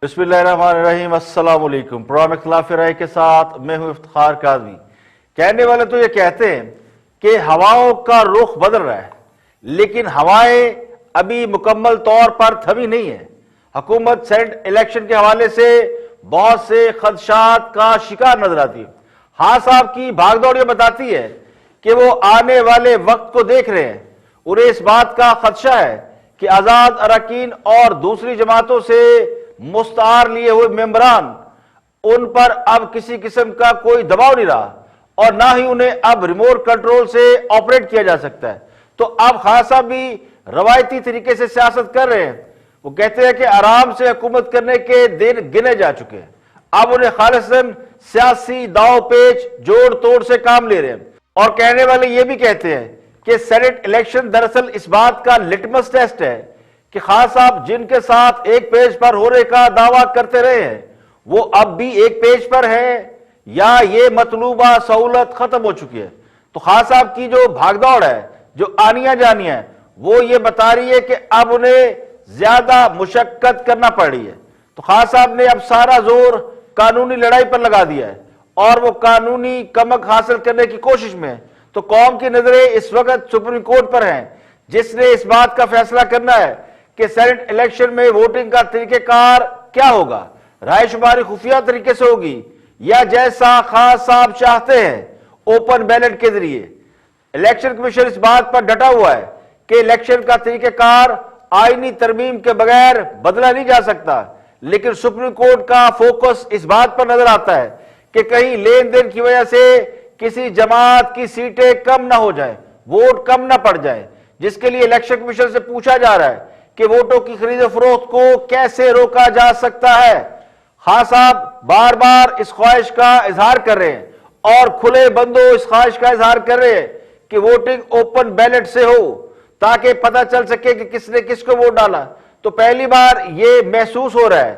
बिस्मिल्लाहिर्रहमानिर्रहीम, अस्सलाम वालेकुम। प्रोग्राम इख्तिलाफ राय के साथ मैं हूं इफ्तिखार काज़मी। कहने वाले तो ये कहते हैं कि हवाओं का रुख बदल रहा है, लेकिन हवाएं अभी मुकम्मल तौर पर थमी नहीं है। हुकूमत सेनेट इलेक्शन के हवाले से बहुत से खदशात का शिकार नजर आती है। हाँ साहब की भागदौड़ ये बताती है कि वो आने वाले वक्त को देख रहे हैं। उन्हें इस बात का खदशा है कि आजाद अरकान और दूसरी जमातों से मुस्तार लिए हुए मेंबरान, उन पर अब किसी किस्म का कोई दबाव नहीं रहा और ना ही उन्हें अब रिमोट कंट्रोल से ऑपरेट किया जा सकता है। तो अब खासा भी रवायती तरीके से सियासत कर रहे हैं। वो कहते हैं कि आराम से हुकूमत करने के दिन गिने जा चुके हैं। अब उन्हें खालिसन सियासी दाव पेच जोड़ तोड़ से काम ले रहे हैं। और कहने वाले ये भी कहते हैं कि सेनेट इलेक्शन दरअसल इस बात का लिटमस टेस्ट है कि खान साहब जिनके साथ एक पेज पर होने का दावा करते रहे हैं, वो अब भी एक पेज पर है या ये मतलूबा सहूलत खत्म हो चुकी है। तो खान साहब की जो भागदौड़ है, जो आनिया जानिया है, वो ये बता रही है कि अब उन्हें ज्यादा मुशक्कत करना पड़ रही है। तो खान साहब ने अब सारा जोर कानूनी लड़ाई पर लगा दिया है और वो कानूनी कमक हासिल करने की कोशिश में है। तो कौम की नजरें इस वक्त सुप्रीम कोर्ट पर हैं, जिसने इस बात का फैसला करना है कि सेनेट इलेक्शन में वोटिंग का तरीकेकार क्या होगा। रायशुमारी खुफिया तरीके से होगी या जैसा खान साहब चाहते हैं ओपन बैलेट के जरिए। इलेक्शन कमीशन इस बात पर डटा हुआ है कि इलेक्शन का तरीकेकार आईनी तरमीम के बगैर बदला नहीं जा सकता, लेकिन सुप्रीम कोर्ट का फोकस इस बात पर नजर आता है कि कहीं लेन देन की वजह से किसी जमात की सीटें कम ना हो जाए, वोट कम ना पड़ जाए, जिसके लिए इलेक्शन कमीशन से पूछा जा रहा है कि वोटों की खरीद फरोख्त को कैसे रोका जा सकता है। खान साहब बार बार इस ख्वाहिश का इजहार कर रहे हैं और खुले बंदो इस ख्वाहिश का इजहार कर रहे हैं कि वोटिंग ओपन बैलेट से हो, ताकि पता चल सके कि किसने किसको वोट डाला। तो पहली बार यह महसूस हो रहा है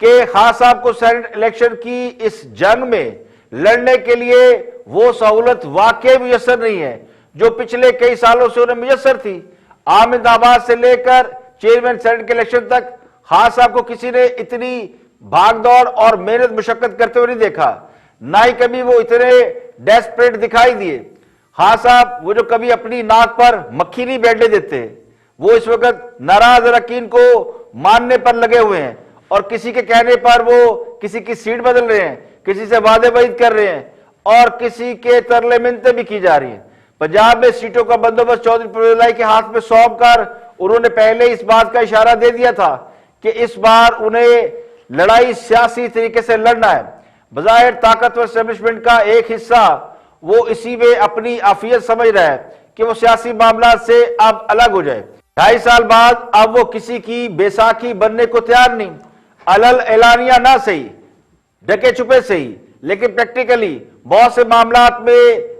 कि खान साहब को सेनेट इलेक्शन की इस जंग में लड़ने के लिए वो सहूलत वाकई मुयस्सर नहीं है जो पिछले कई सालों से उन्हें मुयस्सर थी। अहमदाबाद से लेकर चेयरमैन सेनेट के इलेक्शन तक खान साहब को किसी ने इतनी भागदौड़ और मेहनत मुशक्कत करते हुए नहीं देखा, ना ही कभी वो इतने डेस्परेट दिखाई दिए। खान साहब वो जो कभी अपनी नाक पर मक्खी नहीं बैठने देते, वो इस वक्त नाराज अरकान को मानने पर लगे हुए हैं और किसी के कहने पर वो किसी की सीट बदल रहे हैं, किसी से वादे वईद कर रहे हैं और किसी के तरले मिन्नतें भी की जा रही हैं। पंजाब में सीटों का बंदोबस्त चौधरी परवेज के हाथ में सौंप कर उन्होंने पहले इस बात का इशारा दे दिया था कि इस बार उन्हें लड़ाई सियासी तरीके से लड़ना है। बज़ाहिर ताकतवर एस्टेब्लिशमेंट का एक हिस्सा वो इसी में अपनी आफियत समझ रहा है कि वो सियासी मामला से अब अलग हो जाए। 2.5 साल बाद अब वो किसी की बैसाखी बनने को तैयार नहीं। अलल एलानिया ना सही, ढके छुपे सही, लेकिन प्रैक्टिकली बहुत से मामलात में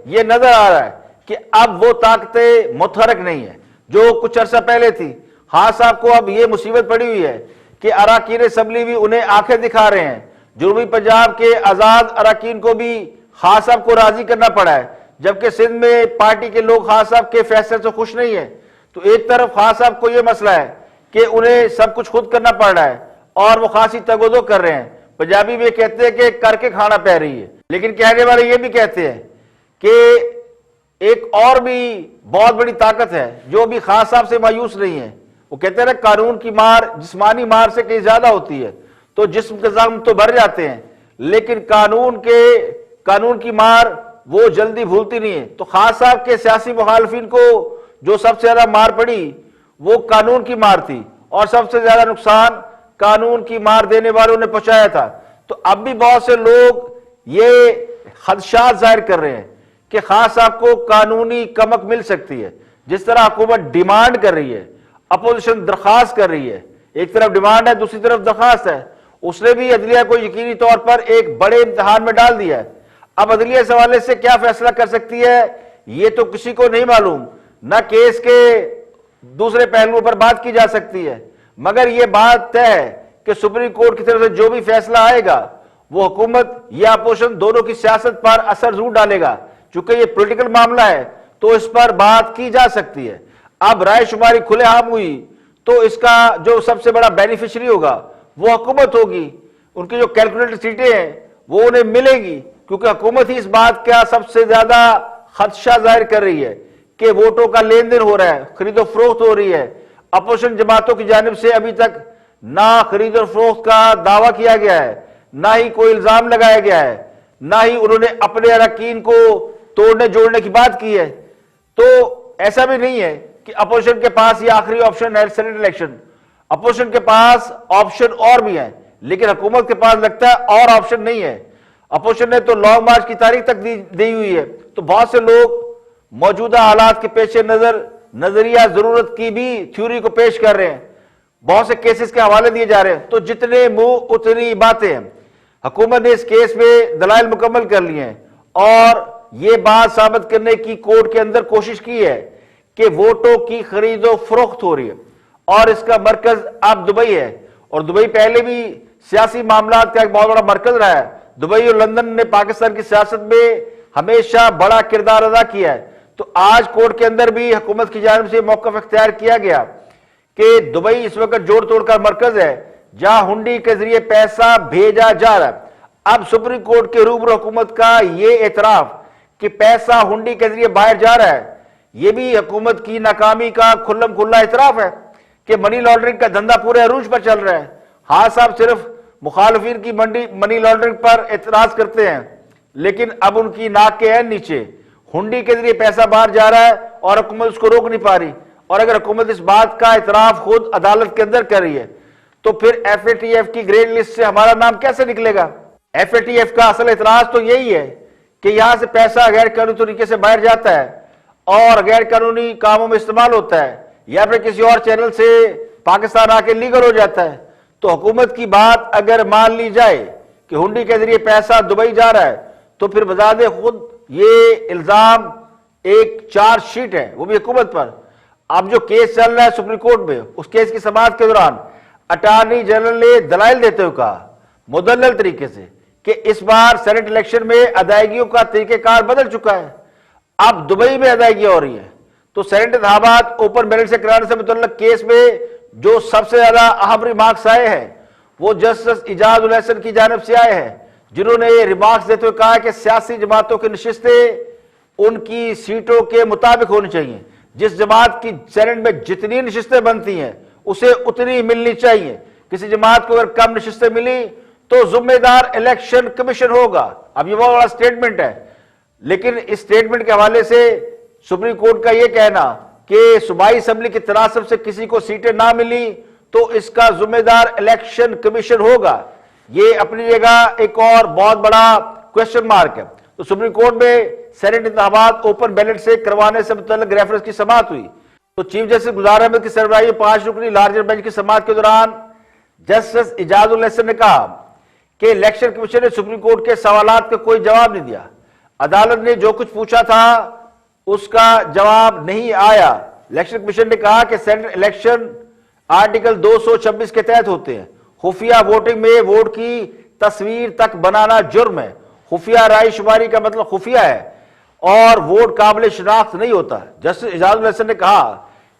यह नजर आ रहा है कि अब वो ताकतें मुतहरक नहीं है जो कुछ अरसा पहले थी। खान साहब को अब यह मुसीबत पड़ी हुई है कि अरकान असम्बली भी उन्हें आंखें दिखा रहे हैं। जनूबी पंजाब के आजाद अरकान को भी खान साहब को राजी करना पड़ा है, जबकि सिंध में पार्टी के लोग खान साहब के फैसले से खुश नहीं है। तो एक तरफ खान साहब को यह मसला है कि उन्हें सब कुछ खुद करना पड़ रहा है और वो खासी तगोदो कर रहे हैं। पंजाबी में कहते हैं कि करके खाना पै रही है, लेकिन कहने वाले ये भी कहते हैं कि एक और भी बहुत बड़ी ताकत है जो भी खान साहब से मायूस नहीं है। वो कहते हैं ना, कानून की मार जिस्मानी मार से कहीं ज्यादा होती है, तो जिस्म के जख्म तो भर जाते हैं, लेकिन कानून की मार वो जल्दी भूलती नहीं है। तो खान साहब के सियासी मुखालफिन को जो सबसे ज्यादा मार पड़ी वो कानून की मार थी और सबसे ज्यादा नुकसान कानून की मार देने वालों ने पहुंचाया था। तो अब भी बहुत से लोग ये खदशात जाहिर कर रहे हैं कि खान साहब को कानूनी कमक मिल सकती है। जिस तरह हुकूमत डिमांड कर रही है, अपोजिशन दरखास्त कर रही है, एक तरफ डिमांड है, दूसरी तरफ दरखास्त है, उसने भी अदलिया को यकीनी तौर पर एक बड़े इम्तिहान में डाल दिया है। अब अदलिया इस हवाले से क्या फैसला कर सकती है ये तो किसी को नहीं मालूम, न केस के दूसरे पहलुओं पर बात की जा सकती है, मगर यह बात तय है कि सुप्रीम कोर्ट की तरफ से जो भी फैसला आएगा वो हुकूमत या अपोजिशन दोनों की सियासत पर असर जरूर डालेगा। चूंकि ये पॉलिटिकल मामला है तो इस पर बात की जा सकती है। अब रायशुमारी खुलेआम हुई तो इसका जो सबसे बड़ा बेनिफिशियरी होगा वो हुकूमत होगी, उनकी जो कैलकुलेटेड सीटें हैं वो उन्हें मिलेगी, क्योंकि हुकूमत ही इस बात का सबसे ज्यादा खदशा जाहिर कर रही है कि वोटों का लेन देन हो रहा है, खरीदो फरोख्त हो रही है। अपोजिशन जमातों की जानिब से अभी तक ना खरीद और फरोख्त का दावा किया गया है, ना ही कोई इल्जाम लगाया गया है, ना ही उन्होंने अपने अरकान को तोड़ने जोड़ने की बात की है। तो ऐसा भी नहीं है कि अपोजिशन के पास ये आखिरी ऑप्शन है सेनेट इलेक्शन। अपोजिशन के पास ऑप्शन और भी है, लेकिन हुकूमत के पास लगता है और ऑप्शन नहीं है। अपोजिशन ने तो लॉन्ग मार्च की तारीख तक दी हुई है। तो बहुत से लोग मौजूदा हालात के पेश नजर नजरिया जरूरत की भी थ्योरी को पेश कर रहे हैं, बहुत से केसेस के हवाले दिए जा रहे हैं। तो जितने मुंह उतनी बातें हैं। हुकूमत ने इस केस में दलाइल मुकम्मल कर लिए हैं और यह बात साबित करने की कोर्ट के अंदर कोशिश की है कि वोटों की खरीदो फरोख्त हो रही है और इसका मरकज अब दुबई है। और दुबई पहले भी सियासी मामला का एक बहुत बड़ा मरकज रहा है। दुबई और लंदन ने पाकिस्तान की सियासत में हमेशा बड़ा किरदार अदा किया है। तो आज कोर्ट के अंदर भी हुकूमत की जानिब से मौक़िफ़ इख्तियार किया गया कि दुबई इस वक्त जोड़ तोड़ का मरकज है जहां हुंडी के जरिए पैसा भेजा जा रहा है। अब सुप्रीम कोर्ट के रूबरू हुकूमत का यह एतराफ कि पैसा हुंडी के जरिए बाहर जा रहा है, यह भी हुकूमत की नाकामी का खुल्लम खुल्ला एतराफ है कि मनी लॉन्ड्रिंग का धंधा पूरे अरूज पर चल रहा है। हाँ साहब सिर्फ मुखालफिन की मनी लॉन्ड्रिंग पर एतराज करते हैं, लेकिन अब उनकी नाक के ऐन नीचे हुंडी के जरिए पैसा बाहर जा रहा है और हुकूमत उसको रोक नहीं पा रही। और अगर हुकूमत इस बात का इतराफ खुद अदालत के अंदर कर रही है तो फिर FATF की ग्रेड लिस्ट से हमारा नाम कैसे निकलेगा? FATF का असल इतराज तो यही है कि यहां से पैसा गैर कानूनी तरीके से बाहर जाता है और गैर कानूनी कामों में इस्तेमाल होता है या फिर किसी और चैनल से पाकिस्तान आके लीगल हो जाता है। तो हुकूमत की बात अगर मान ली जाए कि हुंडी के जरिए पैसा दुबई जा रहा है तो फिर बजाते खुद ये इल्जाम एक चार्जशीट है, वो भी हुकूमत पर। अब जो केस चल रहा है सुप्रीम कोर्ट में, उस केस की समाअत के दौरान अटॉर्नी जनरल ने दलाइल देते हुए कहा मुदल्लल तरीके से कि इस बार सेनेट इलेक्शन में अदायगियों का तरीकेकार बदल चुका है, अब दुबई में अदायगी हो रही है। तो सेनेट इंतखाबात ओपन बैलेट से कराने से मुतल्लिक केस में जो सबसे ज्यादा अहम रिमार्क्स आए हैं वो जस्टिस इजाज उल हसन की जानिब से आए हैं, जिन्होंने ये रिमार्क्स देते हुए कहा कि सियासी जमातों की नशिस्तें उनकी सीटों के मुताबिक होनी चाहिए। जिस जमात की सेनेट में जितनी नशिस्तें बनती हैं उसे उतनी मिलनी चाहिए। किसी जमात को अगर कम नशिस्तें मिली तो जिम्मेदार इलेक्शन कमीशन होगा। अब ये बहुत बड़ा स्टेटमेंट है, लेकिन इस स्टेटमेंट के हवाले से सुप्रीम कोर्ट का यह कहना कि सूबाई असेंबली की तनासब से किसी को सीटें ना मिली तो इसका जिम्मेदार इलेक्शन कमीशन होगा, ये अपनी जगह एक और बहुत बड़ा क्वेश्चन मार्क है। तो सुप्रीम कोर्ट में सेनेट इंतखाबात ओपन बैलेट से करवाने से मुतल्लिक रेफरेंस की समाअत हुई। तो चीफ जस्टिस गुलजार अहमद की सरबराही में 5 रुकनी लार्जर बेंच की समाअत के दौरान जस्टिस इजाज उल हसन ने कहा कि इलेक्शन कमीशन ने सुप्रीम कोर्ट के सवालात का कोई जवाब नहीं दिया। अदालत ने जो कुछ पूछा था उसका जवाब नहीं आया। इलेक्शन कमीशन ने कहा कि सेनेट इलेक्शन आर्टिकल 226 के तहत होते हैं। खुफिया वोटिंग में वोट की तस्वीर तक बनाना जुर्म है। खुफिया राय शुमारी का मतलब खुफिया है और वोट काबिल शिनाख्त नहीं होता। जस्टिस इजाज उल हसन ने कहा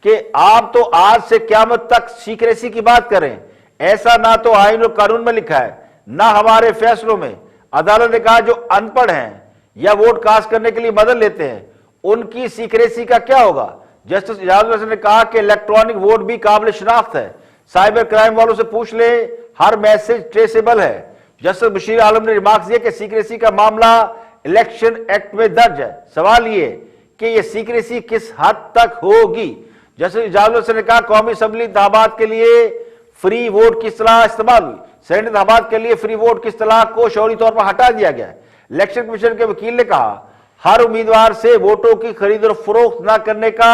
कि आप तो आज से क़यामत तक सीक्रेसी की बात करें, ऐसा ना तो आईन और कानून में लिखा है ना हमारे फैसलों में। अदालत ने कहा जो अनपढ़ हैं या वोट कास्ट करने के लिए मदद लेते हैं उनकी सीक्रेसी का क्या होगा। जस्टिस इजाज उल हसन ने कहा कि इलेक्ट्रॉनिक वोट भी काबिल शिनाख्त है, साइबर क्राइम वालों से पूछ ले, हर मैसेज ट्रेसेबल है। जस्टिस बशीर आलम ने रिमार्क्स दिए कि सीक्रेसी का मामला इलेक्शन एक्ट में दर्ज है, सवाल ये कि यह सीक्रेसी किस हद तक होगी। जस्टिस इजाज उल हसन ने कहा कौमी असेंबली इंतखाबात के लिए फ्री वोट की इस्तेलाह इस्तेमाल हुई, सेनेट इंतखाबात के लिए फ्री वोट की इस्तेलाह को शौरी तौर पर हटा दिया गया। इलेक्शन कमीशन के वकील ने कहा हर उम्मीदवार से वोटों की खरीद और फरोख्त न करने का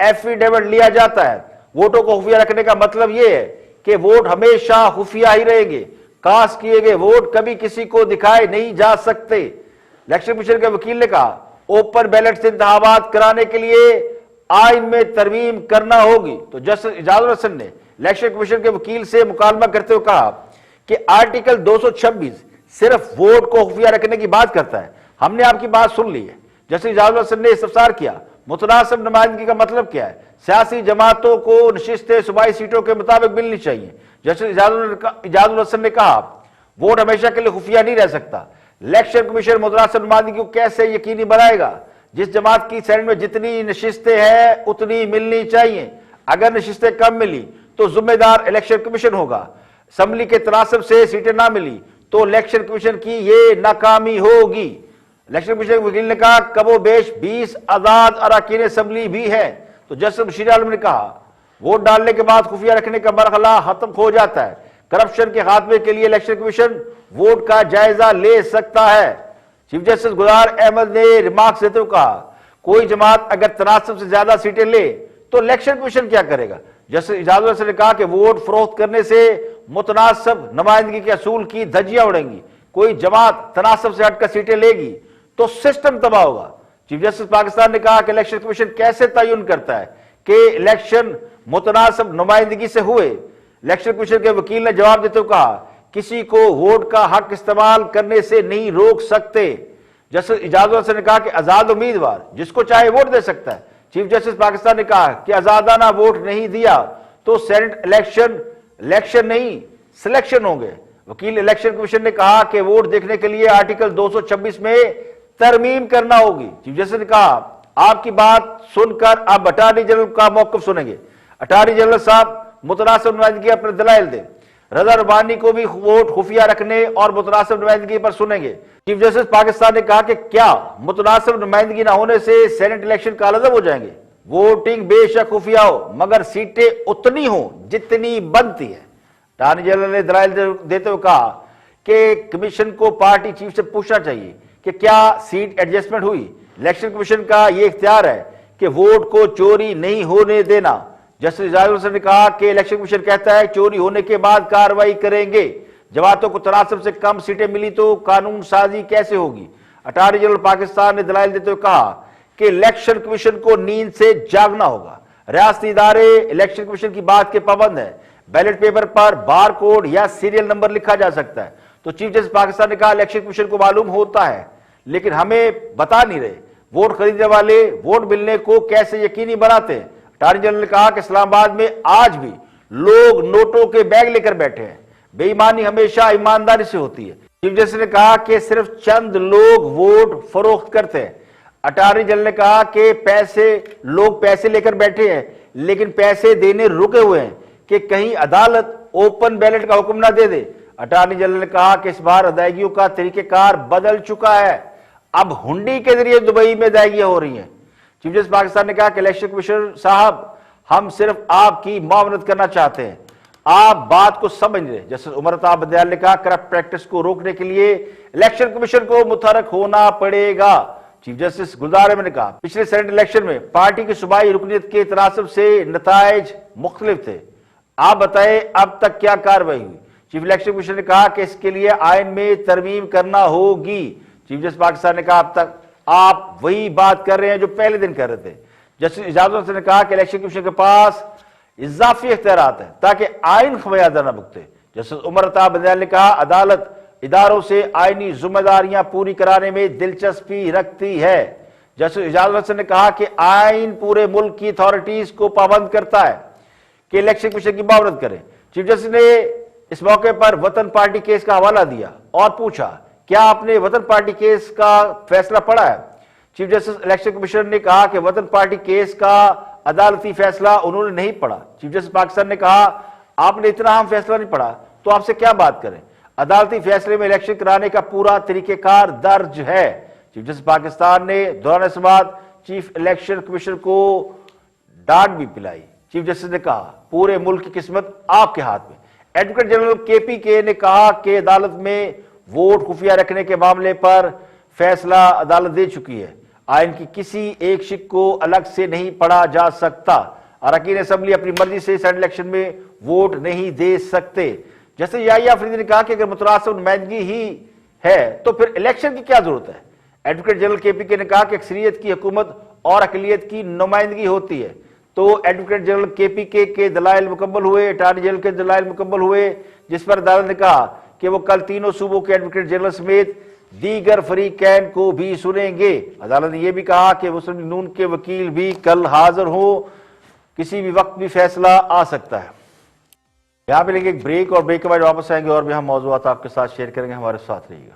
एफिडेविट लिया जाता है। वोटों को खुफिया रखने का मतलब यह है कि वोट हमेशा खुफिया ही रहेंगे, कास्ट किए गए वोट कभी किसी को दिखाए नहीं जा सकते। इलेक्शन कमीशन के वकील ने कहा ओपन बैलेट से इंतखाबात कराने के लिए आइन में तरमीम करना होगी। तो जस्टिस इजाज उल हसन ने इलेक्शन कमीशन के वकील से मुकालमा करते हुए कहा कि आर्टिकल 226 सिर्फ वोट को खुफिया रखने की बात करता है। हमने आपकी बात सुन ली है। जस्टिस इजाज उल हसन ने इस्तफसार किया मुतनासिब नुमाइंदगी का मतलब क्या है? सियासी जमातों को नशिस्तें सूबाई सीटों के मुताबिक मिलनी चाहिए। जस्टिस इजाजुल हसन ने कहा, वोट हमेशा के लिए खुफिया नहीं रह सकता। इलेक्शन कमीशन मुतनासिब नुमाइंदगी को कैसे यकीनी बनाएगा? जिस जमात की सेनेट में जितनी नशिस्तें हैं उतनी मिलनी चाहिए। अगर नशिस्तें कम मिली तो जिम्मेदार इलेक्शन कमीशन होगा। असम्बली के तनासब से सीटें ना मिली तो इलेक्शन कमीशन की ये नाकामी होगी। इलेक्शन कमीशन के वकील ने कहा, कमोबेश 20 आजाद अरकान असम्बली भी है। तो जस्टिस बशीर आलम ने कहा, वोट डालने के बाद खुफिया रखने का मरहला खत्म हो जाता है। करप्शन के खात्मे के लिए इलेक्शन कमीशन वोट का जायजा ले सकता है। चीफ जस्टिस गुलजार अहमद ने रिमार्क्स देते हुए कहा, कोई जमात अगर तनासब से ज्यादा सीटें ले तो इलेक्शन कमीशन क्या करेगा? जस्टिस इजाजुल हसन ने कहा कि वोट फरोख्त करने से मुतनासिब नुमाइंदगी के असूल की धज्जियां उड़ेंगी। कोई जमात तनासब से हटकर सीटें लेगी तो सिस्टम तबाह होगा। चीफ जस्टिस पाकिस्तान ने कहा कि इलेक्शन कमीशन कैसे तयन करता है कि इलेक्शन मुतनासिब नुमाइंदगी से हुए? इलेक्शन कमीशन के वकील ने जवाब देते हुए कहा, किसी को वोट का हक इस्तेमाल करने से नहीं रोक सकते। जस्टिस इजाजुल हसन ने कहा कि आजाद उम्मीदवार जिसको चाहे वोट दे सकता है। चीफ जस्टिस पाकिस्तान ने कहा कि आजादाना वोट नहीं दिया तो सेनेट इलेक्शन नहीं सिलेक्शन होंगे। वकील इलेक्शन कमीशन ने कहा कि वोट देखने के लिए आर्टिकल 226 में तरमीम करना होगी। चीफ जस्टिस ने कहा, आपकी बात सुनकर अब अटॉर्नी जनरल का मौकफ सुनेंगे। अटॉर्नी जनरल साहब मुतनासिब नुमाइंदगी अपने दलाइल दें। रजा रबानी को भी वोट खुफिया रखने और मुतनासिब नुमाइंदगी पर सुनेंगे। चीफ जस्टिस पाकिस्तान ने कहा कि क्या मुतनासिब नुमाइंदगी ना होने से सेनेट इलेक्शन कालअदब हो जाएंगे? वोटिंग बेशक खुफिया हो मगर सीटें उतनी हो जितनी बनती है। अटॉर्नी जनरल ने दलाइल देते हुए कहा कि कमीशन को पार्टी चीफ से पूछना चाहिए कि क्या सीट एडजस्टमेंट हुई। इलेक्शन कमीशन का यह इख्तियार है कि वोट को चोरी नहीं होने देना। जस्टिस इजाजुल हसन ने कहा कि इलेक्शन कमीशन कहता है चोरी होने के बाद कार्रवाई करेंगे। जमातों को तनासब से कम सीटें मिली तो कानून साजी कैसे होगी? अटॉर्नी जनरल पाकिस्तान ने दलाइल देते हुए कहा कि इलेक्शन कमीशन को नींद से जागना होगा। रियासती इदारे इलेक्शन कमीशन की बात के पाबंद है। बैलेट पेपर पर बार कोड या सीरियल नंबर लिखा जा सकता है। तो चीफ जस्टिस पाकिस्तान ने कहा, इलेक्शन कमीशन को मालूम होता है लेकिन हमें बता नहीं रहे। वोट खरीदने वाले वोट मिलने को कैसे यकीनी बनाते हैं? अटॉर्नी जनरल ने कहा कि इस्लामाबाद में आज भी लोग नोटों के बैग लेकर बैठे हैं। बेईमानी हमेशा ईमानदारी से होती है। चीफ जस्टिस ने कहा कि सिर्फ चंद लोग वोट फरोख्त करते हैं। अटॉर्नी जनरल ने कहा कि लोग पैसे लेकर बैठे हैं लेकिन पैसे देने रुके हुए हैं कि कहीं अदालत ओपन बैलेट का हुक्म ना दे दे। अटॉर्नी जनरल ने कहा कि इस बार अदायगियों का तरीकेकार बदल चुका है। अब हुंडी के जरिए दुबई में अदायगियां हो रही हैं। चीफ जस्टिस पाकिस्तान ने कहा कि इलेक्शन कमीशनर साहब, हम सिर्फ आपकी मुआवनत करना चाहते हैं, आप बात को समझ लें। जस्टिस उमर अताब बंदयाल ने कहा, करप्ट प्रैक्टिस को रोकने के लिए इलेक्शन कमीशन को मुतहरक होना पड़ेगा। चीफ जस्टिस गुलजार अहमद ने कहा, पिछले सेनेट इलेक्शन में पार्टी की सूबाई रुकनीत के तनासब से नताइज मुख्तलिफ थे। आप बताएं अब तक क्या कार्रवाई हुई? चीफ इलेक्शन कमीशन ने कहा कि इसके लिए आइन में तरमीम करना होगी। चीफ जस्टिस पाकिस्तान ने कहा, अब तक आप वही बात कर रहे हैं जो पहले दिन कर रहे थे। जस्टिस इजाजुल हसन ने कहा कि इलेक्शन कमीशन के पास इजाफी इख्तियारात है ताकि आइन खमियाजा न भुगते। जस्टिस उमर अताब बंदयाल ने कहा, अदालत इदारों से आईनी जिम्मेदारियां पूरी कराने में दिलचस्पी रखती है। जस्टिस इजाजुल हसन ने कहा कि आइन पूरे मुल्क की अथॉरिटीज को पाबंद करता है कि इलेक्शन कमीशन की मुआवनत करें। चीफ जस्टिस ने इस मौके पर वतन पार्टी केस का हवाला दिया और पूछा, क्या आपने वतन पार्टी केस का फैसला पढ़ा है? चीफ जस्टिस इलेक्शन कमीशनर ने कहा कि वतन पार्टी केस का अदालती फैसला उन्होंने नहीं पढ़ा। चीफ जस्टिस पाकिस्तान ने कहा, आपने इतना अहम फैसला नहीं पढ़ा तो आपसे क्या बात करें? अदालती फैसले में इलेक्शन कराने का पूरा तरीकेकार दर्ज है। चीफ जस्टिस पाकिस्तान ने दौरान समाअत चीफ इलेक्शन कमीशनर को डांट भी पिलाई। चीफ जस्टिस ने कहा, पूरे मुल्क की किस्मत आपके हाथ में। एडवोकेट जनरल KPK ने कहा कि अदालत में वोट खुफिया रखने के मामले पर फैसला अदालत दे चुकी है। आइन की किसी एक शिक को अलग से नहीं पढ़ा जा सकता। अरकान असम्बली अपनी मर्जी से सेनेट इलेक्शन में वोट नहीं दे सकते। जैसे याहिया अफरीदी ने कहा कि अगर मुतनासिब नुमाइंदगी ही है तो फिर इलेक्शन की क्या जरूरत है। एडवोकेट जनरल KPK ने कहा कि अक्सरियत की हुकूमत और अकलियत की नुमाइंदगी होती है। तो एडवोकेट जनरल KPK के दलाइल मुकम्मल हुए, अटॉर्नी जनरल के दलाइल मुकम्मल हुए, जिस पर अदालत ने कहा कि वो कल तीनों सूबों के एडवोकेट जनरल समेत दीगर फरीकैन को भी सुनेंगे। अदालत ने यह भी कहा कि मुस्लिम लीग नून के वकील भी कल हाजिर हो, किसी भी वक्त भी फैसला आ सकता है। यहां पे लेंगे एक ब्रेक और ब्रेक के बाद वापस आएंगे और भी हम मौजूद आपके साथ शेयर करेंगे। हमारे साथ रहिएगा।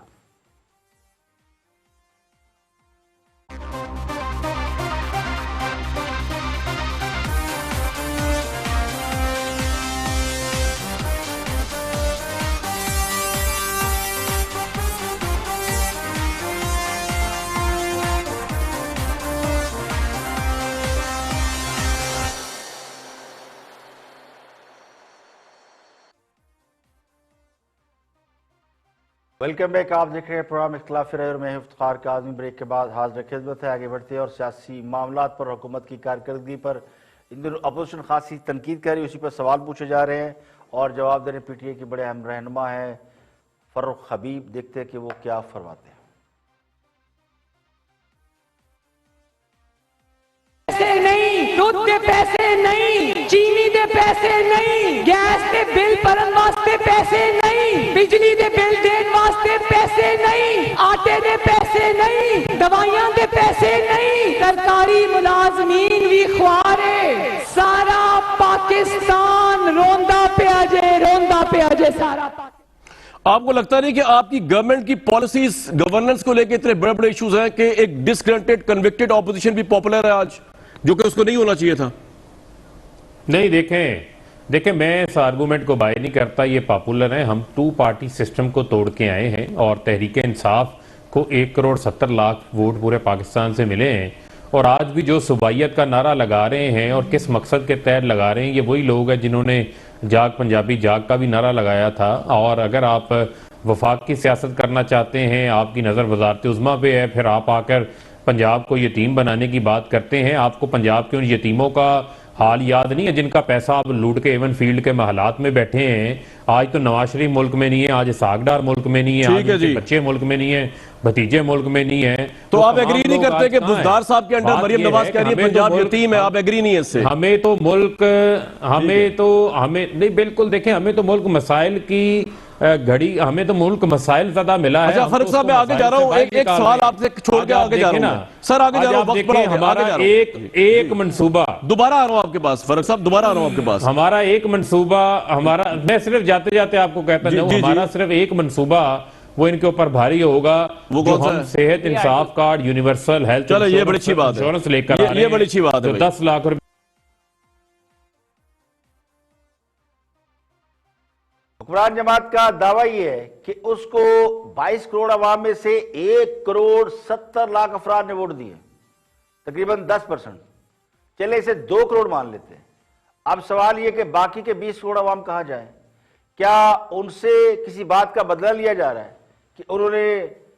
Welcome back. आप देख रहे हैं प्रोग्राम इख्तिलाफी राय और मैं इफ्तिखार काज़मी। ब्रेक के बाद हाजिर खिदमत है। आगे बढ़ते हैं और सियासी मामलात पर, हुकूमत की कारकर्दगी पर इन दिनों अपोजिशन खासी तनकीद कर रही है, उसी पर सवाल पूछे जा रहे हैं और जवाब दे रहे पीटीआई के बड़े अहम रहनुमा हैं फर्रुख हबीब। देखते हैं कि वो क्या फरमाते हैं। पैसे नहीं, दूध के पैसे नहीं, चीनी दे पैसे नहीं, गैस के बिल भरन वास्ते पैसे नहीं, बिजली दे बिल देने वास्ते पैसे नहीं, आटे दे पैसे नहीं, दवाइयां दे पैसे नहीं, सरकारी मुलाजमीन भी ख्वारे, सारा पाकिस्तान रोंदा पे अजे सारा पाकिस्तान। आपको लगता नहीं कि आपकी गवर्नमेंट की पॉलिसीज गवर्नेंस को लेकर इतने बड़े बड़े इश्यूज हैं कि एक डिसग्रेंटेड कन्विक्टेड ऑपोजिशन भी पॉपुलर है आज, जो कि उसको नहीं होना चाहिए था? नहीं, देखें मैं इस आर्गूमेंट को बाय नहीं करता। ये पॉपुलर है। हम 2 पार्टी सिस्टम को तोड़ के आए हैं और तहरीक इंसाफ को 1,70,00,000 वोट पूरे पाकिस्तान से मिले हैं और आज भी जो सुबाइयत का नारा लगा रहे हैं और किस मकसद के तहत लगा रहे हैं, ये वही लोग हैं जिन्होंने जाग पंजाबी जाग का भी नारा लगाया था। और अगर आप वफाक की सियासत करना चाहते हैं, आपकी नज़र वजारत उज़्मा पे है, फिर आप आकर पंजाब को यतीम बनाने की बात करते हैं। आपको पंजाब के उन यतीमों का हाल याद नहीं है जिनका पैसा आप लूट के एवन फील्ड के महलात में बैठे हैं? आज तो नवाज शरीफ मुल्क में नहीं है, आज सागडार मुल्क में नहीं है, आज बच्चे मुल्क में नहीं है, भतीजे मुल्क में नहीं है। तो आप एग्री नहीं करते कि बुज़दार साहब के अंडर मरियम नवाज कह रही है पंजाब यतीम है? आप एग्री नहीं है इससे? हमें नहीं, बिल्कुल देखें, हमें तो मुल्क मसाइल की घड़ी, हमें तो मुल्क मसाइल ज्यादा मिला है। अच्छा फर्रुख साहब, मैं आगे जा रहा हूँ, एक सवाल आपसे छोड़ के आगे जा रहा हूँ सर, आगे जा रहा हूँ। हमारा एक मनसूबा, दोबारा आ रहा हूँ आपके पास फर्रुख साहब, दोबारा आ रहा हूँ आपके पास। हमारा एक मनसूबा, मैं सिर्फ जाते जाते आपको कहता हूँ, हमारा सिर्फ एक मनसूबा वो इनके ऊपर भारी होगा, वो जो हम सेहत इंसाफ कार्ड, यूनिवर्सल हेल्थ, चलो ये बड़ी अच्छी बात है, इंश्योरेंस लेकर ये बड़ी अच्छी बात है। 10 लाख रुपए हुक्मरान जमात का दावा यह है कि उसको 22 करोड़ अवाम में से 1,70,00,000 अफराद ने वोट दिए, तकरीबन 10%। चले इसे 2 करोड़ मान लेते हैं। अब सवाल यह कि बाकी के 20 करोड़ अवाम कहां जाए? क्या उनसे किसी बात का बदला लिया जा रहा है कि उन्होंने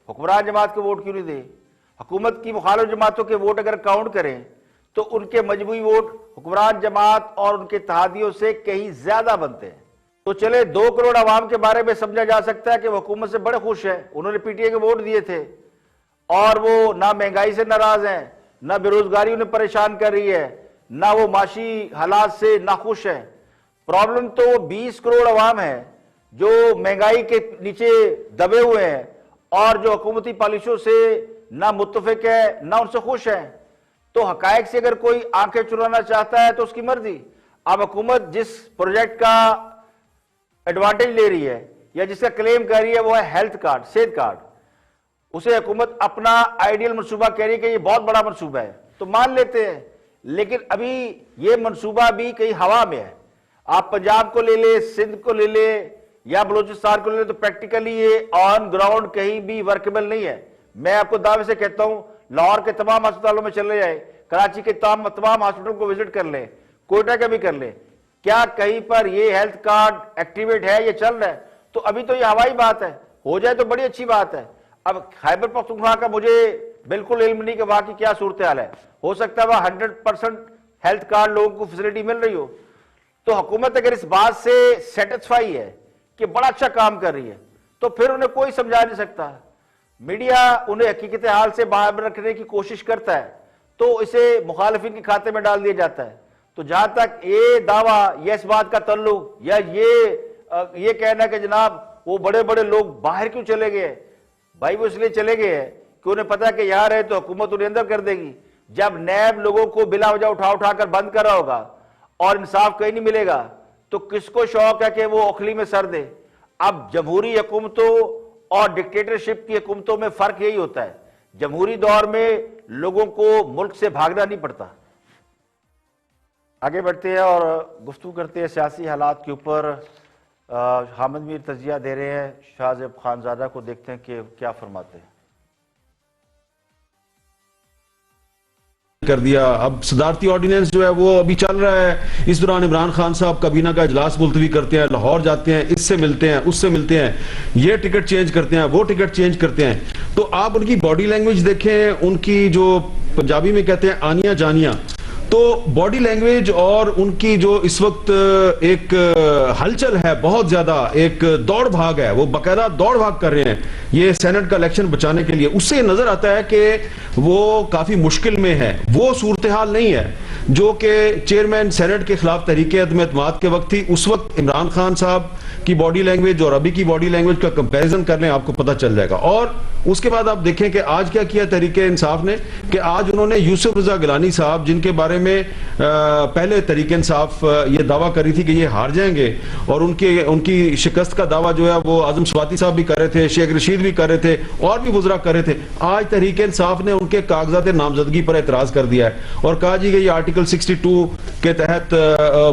हुक्मरान जमात को वोट क्यों नहीं दे? हुकूमत की मुखालिफ जमातों के वोट अगर काउंट करें तो उनके मजबूरी वोट हुक्मरान जमात और उनके इत्तेहादियों से कहीं ज्यादा बनते हैं। तो चले 2 करोड़ अवाम के बारे में समझा जा सकता है कि वो हुकूमत से बड़े खुश हैं, उन्होंने पीटीआई के वोट दिए थे और वो ना महंगाई से नाराज हैं, ना बेरोजगारी उन्हें परेशान कर रही है, ना वो माशी हालात से नाखुश है। प्रॉब्लम तो 20 करोड़ अवाम है जो महंगाई के नीचे दबे हुए हैं और जो हुकूमती पॉलिसियों से ना मुत्तफिक है ना उनसे खुश है। तो हकायक से अगर कोई आंखें चुराना चाहता है तो उसकी मर्जी। अब हुकूमत जिस प्रोजेक्ट का एडवांटेज ले रही है या जिसका क्लेम कर रही है वो है हेल्थ कार्ड, सेहत कार्ड, उसे हुकूमत अपना आइडियल मनसूबा कह रही है कि ये बहुत बड़ा मनसूबा है, तो मान लेते हैं। लेकिन अभी ये मनसूबा भी कहीं हवा में है। आप पंजाब को ले ले, सिंध को ले ले या बलूचिस्तान को ले ले, तो प्रैक्टिकली ये ऑन ग्राउंड कहीं भी वर्केबल नहीं है। मैं आपको दावे से कहता हूं, लाहौर के तमाम अस्पतालों में चले जाए, कराची के तमाम हॉस्पिटल को विजिट कर ले, कोयटा का भी कर ले, क्या कहीं पर ये हेल्थ कार्ड एक्टिवेट है, ये चल रहा है? तो अभी तो ये हवाई बात है, हो जाए तो बड़ी अच्छी बात है। अब खैबर पख्तूनख्वा का मुझे बिल्कुल इल्म नहीं कि वहां की क्या सूरत हाल है, हो सकता है वहां 100% हेल्थ कार्ड लोगों को फैसिलिटी मिल रही हो। तो हुकूमत अगर इस बात से सेटिस्फाई है कि बड़ा अच्छा काम कर रही है तो फिर उन्हें कोई समझा नहीं सकता। मीडिया उन्हें हकीकत हाल से बाहर रखने की कोशिश करता है तो इसे मुखालिफिन के खाते में डाल दिया जाता है। तो जहां तक ये दावा या इस बात का तल्लुक या ये कहना कि जनाब वो बड़े बड़े लोग बाहर क्यों चले गए, भाई वो इसलिए चले गए हैं कि उन्हें पता है कि यहां रहे तो हुकूमत उन्हें अंदर कर देगी। जब नैब लोगों को बिला वजह उठा उठा कर बंद कर रहा होगा और इंसाफ कहीं नहीं मिलेगा तो किसको शौक है कि वो ओखली में सर दे। अब जमहूरी हुकूमतों और डिक्टेटरशिप की हुकूमतों में फर्क यही होता है, जमहूरी दौर में लोगों को मुल्क से भागना नहीं पड़ता। आगे बढ़ते हैं और गुफ्तगू करते हैं सियासी हालात के ऊपर। हामिद मीर तजिया दे रहे हैं शाहजेब खानजादा को, देखते हैं कि क्या फरमाते हैं। कर दिया। अब सदारती ऑर्डिनेंस जो है वो अभी चल रहा है। इस दौरान इमरान खान साहब काबीना का इजलास मुलतवी करते हैं, लाहौर जाते हैं, इससे मिलते हैं, उससे मिलते हैं, ये टिकट चेंज करते हैं, वो टिकट चेंज करते हैं। तो आप उनकी बॉडी लैंग्वेज देखें, उनकी जो पंजाबी में कहते हैं आनिया जानिया, तो बॉडी लैंग्वेज और उनकी जो इस वक्त एक हलचल है बहुत ज्यादा, एक दौड़ भाग है, वो बाकायदा दौड़ भाग कर रहे हैं ये सेनेट का इलेक्शन बचाने के लिए। उससे नजर आता है कि वो काफी मुश्किल में है। वो सूरत हाल नहीं है जो कि चेयरमैन सेनेट के खिलाफ तहरीक अदम एतमाद के वक्त थी। उस वक्त इमरान खान साहब की बॉडी लैंग्वेज और अभी की बॉडी लैंग्वेज का कंपैरिजन कर लें, आपको पता चल जाएगा। और उसके बाद आप देखें कि आज क्या किया तहरीक इंसाफ ने, कि आज उन्होंने यूसुफ रजा गिलानी साहब, जिनके बारे में पहले तहरीक इंसाफ ये दावा करी थी कि ये हार जाएंगे और उनकी शिकस्त का दावा जो है वो आजम स्वाति साहब भी कर रहे थे, शेख रशीद भी कर रहे थे और भी वुज़रा कर रहे थे। आज तहरीक इंसाफ ने उनके कागजात नामजदगी पर एतराज कर दिया है और कहा जी कि ये आर्टिकल 62 के तहत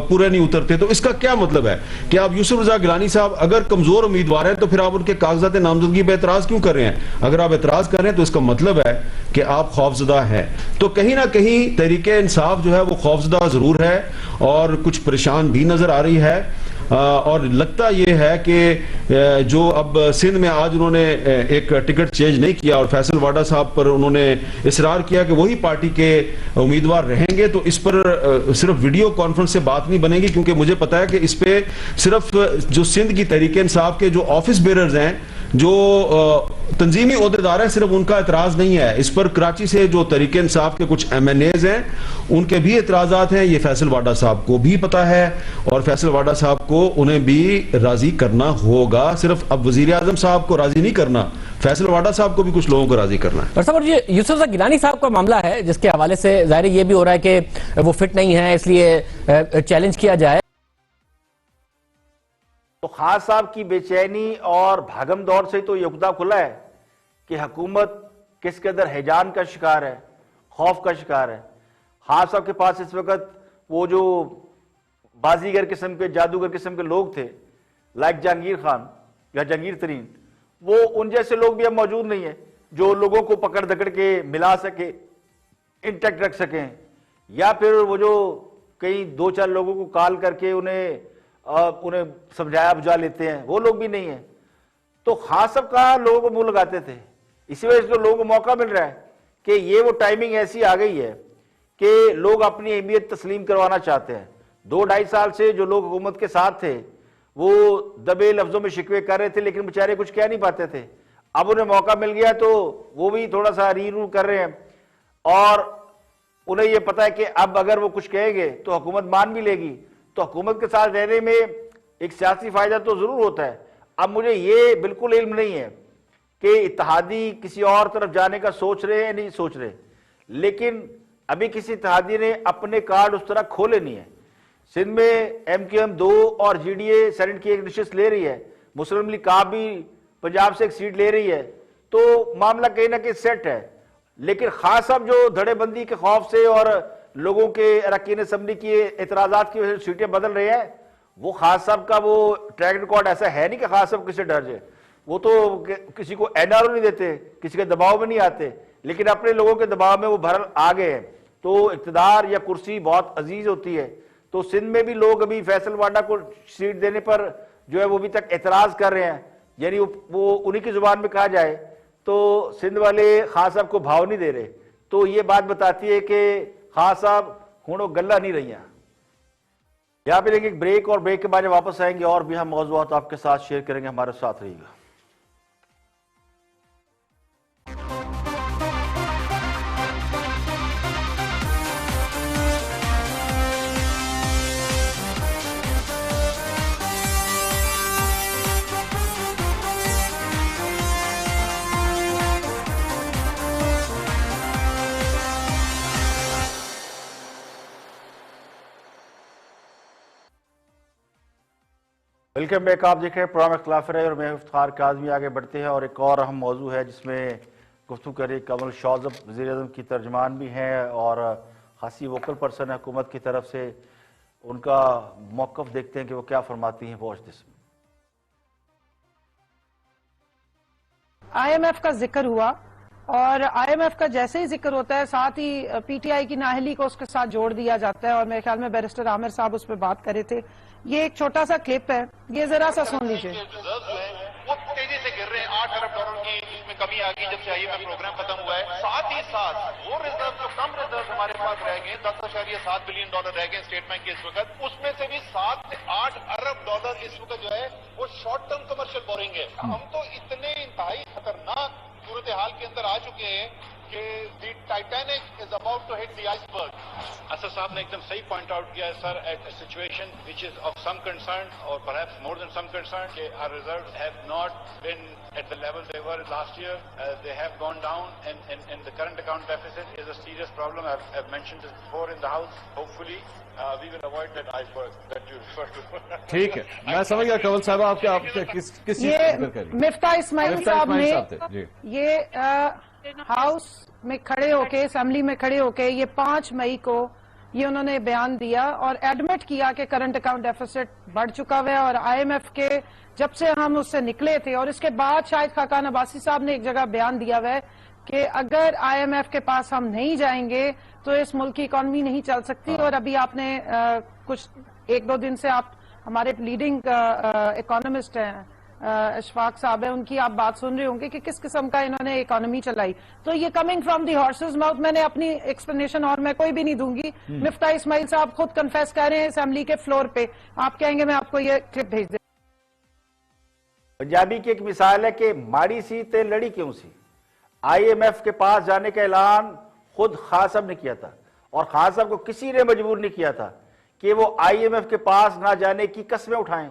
पूरे नहीं उतरते। तो इसका क्या मतलब है कि आप यूसुफ रजा गिलानी साहब अगर कमजोर उम्मीदवार हैं तो फिर आप उनके कागजात नामजदगी पर एतराज क्यों कर रहे हैं? अगर आप एतराज कर रहे हैं तो इसका मतलब है कि आप खौफजदा हैं। तो कहीं ना कहीं तहरीक इंसाफ जो है वो खौफजदा जरूर है और कुछ परेशान भी नजर आ रही है। और लगता यह है कि जो अब सिंध में आज उन्होंने एक टिकट चेंज नहीं किया और फैसल वाडा साहब पर उन्होंने इसरार किया कि वही पार्टी के उम्मीदवार रहेंगे, तो इस पर सिर्फ वीडियो कॉन्फ्रेंस से बात नहीं बनेगी, क्योंकि मुझे पता है कि इस पे सिर्फ जो सिंध की तहरीक इंसाफ के जो ऑफिस बेरर्स हैं, जो तंजीमी ओहदेदार हैं, सिर्फ उनका एतराज नहीं है इस पर। कराची से जो तहरीक इंसाफ के कुछ MNAs हैं उनके भी एतराजात हैं, ये फैसल वाडा साहब को भी पता है और फैसल वाडा साहब को उन्हें भी राजी करना होगा। सिर्फ अब वजीर आजम साहब को राजी नहीं करना, फैसल वाडा साहब को भी कुछ लोगों को राजी करना है। और ये यूसुफ गिलानी साहब का मामला है जिसके हवाले से जाहिर ये भी हो रहा है कि वो फिट नहीं है, इसलिए चैलेंज किया जाए। तो खान साहब की बेचैनी और भागम दौड़ से तो युक्ता खुला है कि हुकूमत किस कदर हैजान का शिकार है, खौफ का शिकार है। खान साहब के पास इस वक्त वो जो बाजीगर किस्म के, जादूगर किस्म के लोग थे, लाइक जहांगीर खान या जहांगीर तरीन, वो उन जैसे लोग भी अब मौजूद नहीं है जो लोगों को पकड़ दकड़ के मिला सके, इंटैक्ट रख सकें, या फिर वो जो कई 2-4 लोगों को कॉल करके उन्हें समझाया बुझा लेते हैं, वो लोग भी नहीं है। तो खान साहब कहाँ लोगों को मुंह लगाते थे, इसी वजह से लोगों को मौका मिल रहा है कि ये वो टाइमिंग ऐसी आ गई है कि लोग अपनी अहमियत तस्लीम करवाना चाहते हैं। 2-2.5 साल से जो लोग हुकूमत के साथ थे वो दबे लफ्जों में शिकवे कर रहे थे, लेकिन बेचारे कुछ कह नहीं पाते थे। अब उन्हें मौका मिल गया तो वो भी थोड़ा सा री कर रहे हैं और उन्हें ये पता है कि अब अगर वो कुछ कहेंगे तो हुकूमत मान भी लेगी। तो हुकूमत के साथ रहने में एक सियासी फायदा तो जरूर होता है। अब मुझे ये बिल्कुल इल्म नहीं है कि इत्तेहादी किसी और तरफ जाने का सोच रहे हैं नहीं सोच रहे, लेकिन अभी किसी इत्तेहादी ने अपने कार्ड उस तरह खोले नहीं है। सिंध में MQM 2 और GDA सेनेट की एक नशिस्त ले रही है, मुस्लिम लीग का भी पंजाब से एक सीट ले रही है, तो मामला कहीं ना कहीं सेट है। लेकिन खास साहब जो धड़ेबंदी के खौफ से और लोगों के अरकान असम्बली की एतराजात की वजह से सीटें बदल रहे हैं, वो खास साहब का वो ट्रैक रिकॉर्ड ऐसा है नहीं कि खास साहब किसी डर जाए। वो तो किसी को NRO नहीं देते, किसी के दबाव में नहीं आते, लेकिन अपने लोगों के दबाव में वो भर आ गए हैं। तो इक़्तिदार या कुर्सी बहुत अजीज होती है। तो सिंध में भी लोग अभी फैसल वाडा को सीट देने पर जो है वो अभी तक एतराज कर रहे हैं, यानी वो उन्हीं की जुबान में कहा जाए तो सिंध वाले खान साहब को भाव नहीं दे रहे। तो ये बात बताती है कि खान साहब खूनो गल्ला नहीं रही हैं। यहाँ पे लेंगे एक ब्रेक और ब्रेक के बाद वापस आएंगे और भी हम मौज़ूआत आपके साथ शेयर करेंगे, हमारे साथ रहिएगा। Welcome back. आप देख रहे हैं प्रोग्राम इख्तिलाफ राय और मैं इफ्तिखार काज़मी। आगे बढ़ते हैं और एक और अहम मौजू है जिसमें गुफ्तगू करें। कमल शौज़ब वज़ीर-ए-आज़म की तर्जमान भी हैं और खासी वोकल पर्सन है हुकूमत की तरफ से। उनका मौक़िफ़ देखते हैं कि वो क्या फरमाती हैं। Watch this. IMF का जिक्र हुआ और IMF का जैसे ही जिक्र होता है साथ ही PTI की नाअहली को उसके साथ जोड़ दिया जाता है और मेरे ख्याल में बैरिस्टर आमिर साहब उस पर बात कर रहे थे। ये एक छोटा सा क्लिप है, ये जरा सा सुन लीजिए। वो तेजी से गिर रहे हैं। $8 अरब की इसमें कमी आ गई जब से IMF प्रोग्राम खत्म हुआ है। साथ ही साथ वो रिजर्व जो कम रिजर्व हमारे पास रह गए, $10.7 बिलियन रह गए स्टेट बैंक के इस वक्त, उसमें से भी $7 से $8 अरब इस वक्त जो है वो शॉर्ट टर्म कमर्शियल बोरिंग है। हम तो इतने इंतहाई खतरनाक सूरत हाल के अंदर आ चुके हैं कि the Titanic is about to hit the iceberg. Asad साहब ने एकदम सही पॉइंट आउट किया है sir, at a situation which is of some concern और perhaps more than some concern कि our reserves have not been at the level they were last year. They have gone down and the current account deficit is a serious problem. I've mentioned this before in the house. Hopefully we will avoid that iceberg that you refer to. ठीक है, मैं समझ गया कमल साहब आपके किस चीज ये का जिक्र करिए। मिफ्ता इस्माइल साहब ने जी। ये हाउस में खड़े होके, असेंबली में खड़े होके ये 5 मई को ये उन्होंने बयान दिया और एडमिट किया कि करंट अकाउंट डेफिसिट बढ़ चुका हुआ है और IMF के जब से हम उससे निकले थे। और इसके बाद शायद खाकान अब्बासी साहब ने एक जगह बयान दिया हुआ है कि अगर IMF के पास हम नहीं जाएंगे तो इस मुल्क की इकॉनमी नहीं चल सकती। और अभी आपने कुछ 1-2 दिन से आप हमारे लीडिंग इकोनॉमिस्ट हैं अशफाक साहब है, उनकी आप बात सुन रहे होंगे कि किस किस्म का इन्होंने इकोनॉमी चलाई। तो ये coming from the horse's mouth. मैंने अपनी एक्सप्लेनेशन और मैं कोई भी नहीं दूंगी। मिफ्ता इस्माइल साहब खुद कन्फेस कर रहे हैं असेंबली के फ्लोर पे। आप कहेंगे मैं आपको ये क्लिप भेज दे। पंजाबी की एक मिसाल है कि माड़ी सी ते लड़ी क्यों सी। IMF के पास जाने का ऐलान खुद खान साहब ने किया था और खान साहब को किसी ने मजबूर नहीं किया था कि वो IMF के पास ना जाने की कस्में उठाएं।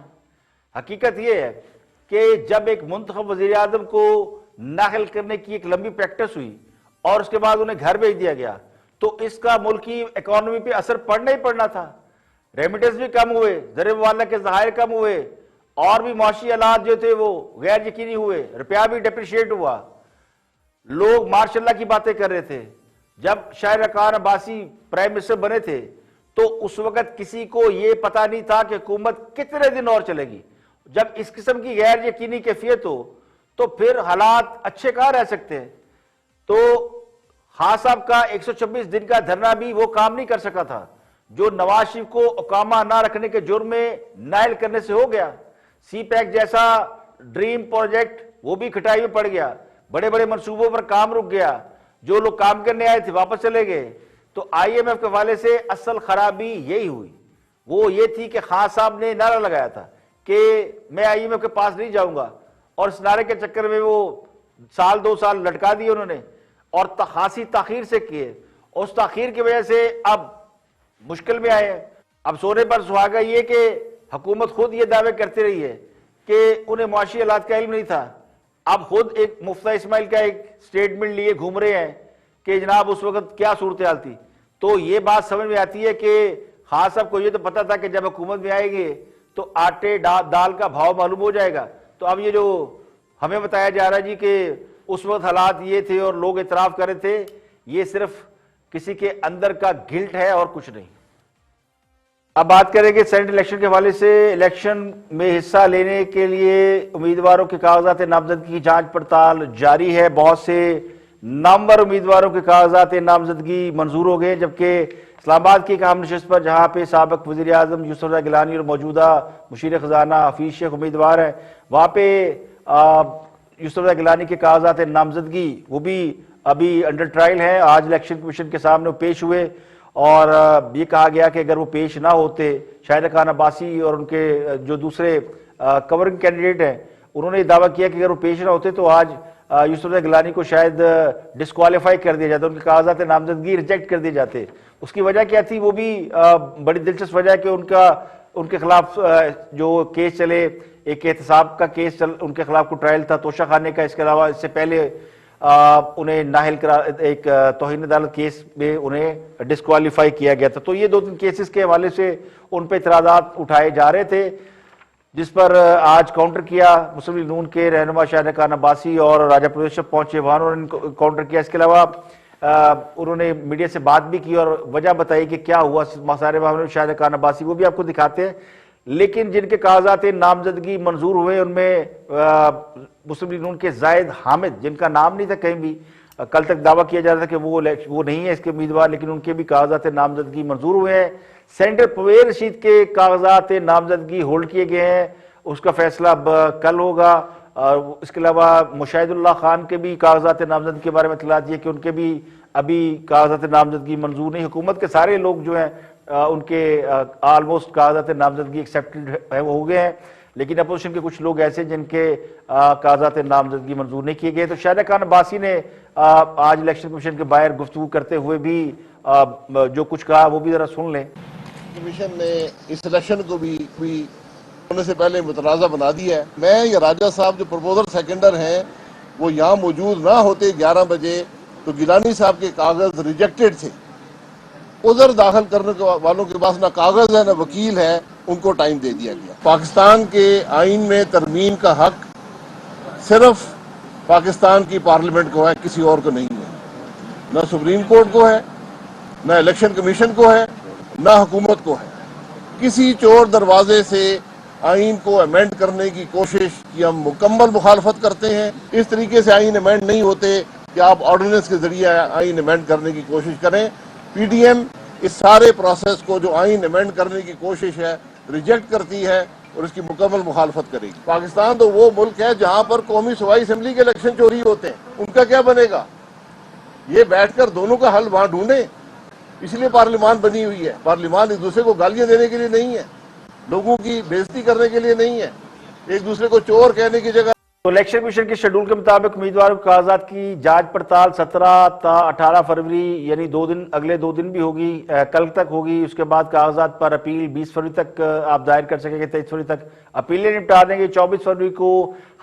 हकीकत यह है कि जब एक मुंतखब वज़ीर आज़म को नाखिल करने की एक लंबी प्रैक्टिस हुई और उसके बाद उन्हें घर भेज दिया गया तो इसका मुल्क की इकॉनमी पे असर पड़ना ही पड़ना था। रेमिटेंस भी कम हुए, ज़र मुआवजा के ज़खायर कम हुए और भी मुआशी हालात जो थे वो गैर यकीनी हुए, रुपया भी डिप्रिशिएट हुआ। लोग मार्शल्लाह की बातें कर रहे थे। जब शायर खान अब्बासी प्राइम मिनिस्टर बने थे तो उस वक्त किसी को यह पता नहीं था कि हुकूमत कितने दिन और चलेगी। जब इस किस्म की गैर यकीनी कैफियत हो तो फिर हालात अच्छे कहां रह सकते हैं। तो खान साहब का 126 दिन का धरना भी वो काम नहीं कर सका था जो नवाज शरीफ को उकामा ना रखने के जुर्म में नाइल करने से हो गया। CPEC जैसा ड्रीम प्रोजेक्ट वो भी खटाई में पड़ गया। बड़े बड़े मंसूबों पर काम रुक गया। जो लोग काम करने आए थे वापस चले गए। तो IMF के हवाले से असल खराबी यही हुई। वो ये थी कि खान साहब ने नारा लगाया था कि मैं IMF के पास नहीं जाऊंगा और इस नारे के चक्कर में वो 1-2 साल लटका दिए उन्होंने और खासी ताखीर से किए। उस ताखीर की वजह से अब मुश्किल में आए। अब सोने पर सुहागा ये कि हुकूमत खुद ये दावे करती रही है कि उन्हें मुआशी हालात का इल्म नहीं था। अब खुद एक मुफ्ता इस्माइल का एक स्टेटमेंट लिए घूम रहे हैं कि जनाब उस वक्त क्या सूरत हाल थी। तो ये बात समझ में आती है कि खान साहब को ये तो पता था कि जब हुकूमत में आएंगे तो आटे दाल का भाव मालूम हो जाएगा। तो अब ये जो हमें बताया जा रहा है जी कि उस वक्त हालात ये थे और लोग इतराफ कर रहे थे, ये सिर्फ किसी के अंदर का गिल्ट है और कुछ नहीं। अब बात करेंगे सेनेट इलेक्शन के हवाले से। इलेक्शन में हिस्सा लेने के लिए उम्मीदवारों के कागजात नामजदगी की जांच पड़ताल जारी है। बहुत से नामवर उम्मीदवारों के कागजात नामजदगी मंजूर हो गए, जबकि इस्लामाबाद की एक अहम नशिस्त पर जहां पे साबिक वज़ीर आज़म यूसुफ रज़ा गिलानी और मौजूदा मुशीर खजाना हफीज शेख उम्मीदवार हैं, वहां पे यूसुफ रज़ा गिलानी के कागजात नामजदगी वो भी अभी अंडर ट्रायल है। आज इलेक्शन कमीशन के सामने पेश हुए और ये कहा गया कि अगर वो पेश ना होते, शाहिद खान अब्बासी और उनके जो दूसरे कवरिंग कैंडिडेट हैं उन्होंने दावा किया कि अगर वो पेश ना होते तो आज यूसुफ रज़ा गिलानी को शायद डिस्क्वालीफाई कर दिया जाता, उनके कागजात नामजदगी रिजेक्ट कर दिए जाते। उसकी वजह क्या थी वो भी बड़ी दिलचस्प वजह है कि उनके खिलाफ जो केस चले, एक एहतसाब का केस उनके खिलाफ को ट्रायल था तोशाखाने का। इसके अलावा इससे पहले उन्हें नाहिल करा एक तौहीन अदालत केस में उन्हें डिस्क्वालीफाई किया गया था। तो ये 2-3 केसेस के हवाले से उन पर इतराज़ात उठाए जा रहे थे। जिस पर आज काउंटर किया मुस्लिम लीग नून के रहनुमा शाहिद खान अब्बासी और राजा प्रदेश पहुंचे, वहां उन्होंने काउंटर किया। इसके अलावा उन्होंने मीडिया से बात भी की और वजह बताई कि क्या हुआ सारे मामले में शाहिद खान अब्बासी, वो भी आपको दिखाते हैं। लेकिन जिनके कागजात नामजदगी मंजूर हुए उनमें मुस्लिम लीग नून के जायद हामिद, जिनका नाम नहीं था कहीं भी, कल तक दावा किया जा रहा था कि वो नहीं है इसके उम्मीदवार, लेकिन उनके भी कागजात नामजदगी मंजूर हुए हैं। सेनेटर परवेज रशीद के कागजात नामजदगी होल्ड किए गए हैं, उसका फैसला अब कल होगा। और इसके अलावा मुशाहिदुल्लाह खान के भी कागजात नामजदगी के बारे में इतला दी है कि उनके भी अभी कागजात नामजदगी मंजूर नहीं। हुकूमत के सारे लोग जो हैं उनके ऑलमोस्ट कागजात नामजदगी एक्सेप्टेड है वो हो गए हैं, लेकिन अपोजिशन के कुछ लोग ऐसे जिनके कागजात नामजदगी मंजूर नहीं किए गए। तो शाहिद खान अब्बासी ने आज इलेक्शन कमीशन के बाहर गुफ्तगू करते हुए भी जो कुछ कहा वो भी जरा सुन लें। कमीशन ने इस इलेक्शन को भी होने से पहले मुतनाज़ा बना दिया है। मैं या राजा साहब जो प्रपोजल सेकेंडर हैं वो यहाँ मौजूद ना होते 11 बजे तो गिलानी साहब के कागज रिजेक्टेड थे। उधर दाखिल करने वालों के पास ना कागज है ना वकील है, उनको टाइम दे दिया गया। पाकिस्तान के आइन में तरमीम का हक सिर्फ पाकिस्तान की पार्लियामेंट को है, किसी और को नहीं है। ना सुप्रीम कोर्ट को है, ना इलेक्शन कमीशन को है, ना हुकूमत को है। किसी चोर दरवाजे से आइन को अमेंड करने की कोशिश की हम मुकम्मल मुखालफत करते हैं। इस तरीके से आइन अमेंड नहीं होते कि आप ऑर्डिनेंस के जरिए आइन अमेंड करने की कोशिश करें। पीडीएम इस सारे प्रोसेस को जो आइन अमेंड करने की कोशिश है रिजेक्ट करती है और इसकी मुकम्मल मुखालफत करेगी। पाकिस्तान तो वो मुल्क है जहां पर कौमी सूबाई असेंबली के इलेक्शन चोरी होते हैं, उनका क्या बनेगा? ये बैठकर दोनों का हल वहां ढूंढे, इसलिए पार्लियामान बनी हुई है। पार्लियामान एक दूसरे को गालियां देने के लिए नहीं है, लोगों की बेइज्जती करने के लिए नहीं है, एक दूसरे को चोर कहने की जगह। तो इलेक्शन कमीशन के शेड्यूल के मुताबिक उम्मीदवारों के कागजात की जांच पड़ताल 17 ता 18 फरवरी यानी 2 दिन, अगले 2 दिन भी होगी, कल तक होगी। उसके बाद कागजात पर अपील 20 फरवरी तक आप दायर कर सकेंगे, 23 फरवरी तक अपीलें निपटा देंगे। 24 फरवरी को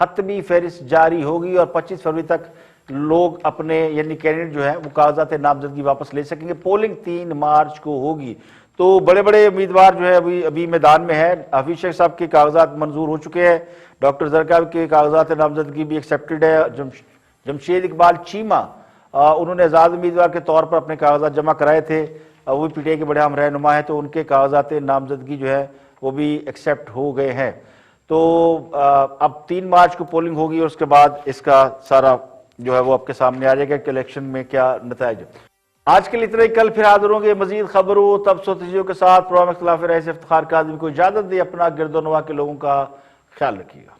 हतमी फहरिस्त जारी होगी और 25 फरवरी तक लोग अपने यानी कैंडिडेट जो है वो कागजात नामजदगी वापस ले सकेंगे। पोलिंग 3 मार्च को होगी। तो बड़े बड़े उम्मीदवार जो है अभी मैदान में है। हफीज शेख साहब के कागजात मंजूर हो चुके हैं, डॉक्टर जरका के कागजात नामजदगी भी एक्सेप्टेड है। जमशेद इकबाल चीमा उन्होंने आजाद उम्मीदवार के तौर पर अपने कागजात जमा कराए थे, वो भी पीटीआई के बड़े अहम रहनुमा है, तो उनके कागजात नामजदगी जो है वो भी एक्सेप्ट हो गए हैं। तो अब 3 मार्च को पोलिंग होगी और उसके बाद इसका सारा जो है वो आपके सामने आ जाएगा कि इलेक्शन में क्या नतीजा। आज के लिए इतना ही, कल फिर हाजिर होंगे मजीद खबरों तबसों के साथ। प्रोग्राम इख्तिलाफ राय से इफ्तिखार काज़मी को इजाजत दी। अपना गिरदोनवा के लोगों का ख्याल रखिएगा।